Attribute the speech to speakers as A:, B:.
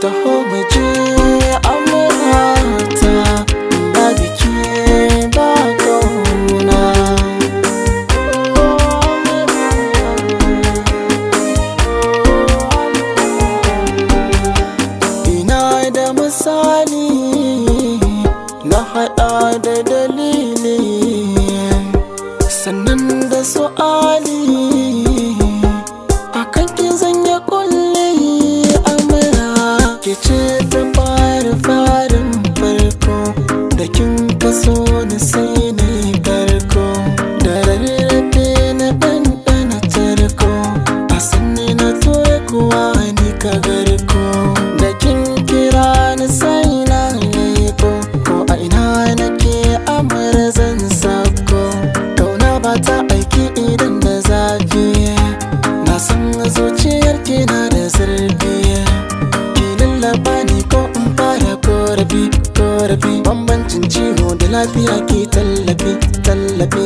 A: taho mu je amurata, ba biki ba kauna. Ina da misali na haɗa da dalili, sannan da su'ali akan ki zanya kulle amara. Ke ce ta farin farko da kin kaso ni sai na yi karko, da rarrafe na ɗanɗana tarko, a sanni na toye kuwa ni ka garko, da kin kira ni sai na leko, ko a ina nake amara zan sako. Kauna ba ta aiki idan da zafi, na san zuciyar ki na da zurfi, ki lallaba ni ko in fara korafi. Bambancin ciwo da lafiya ki tallafi.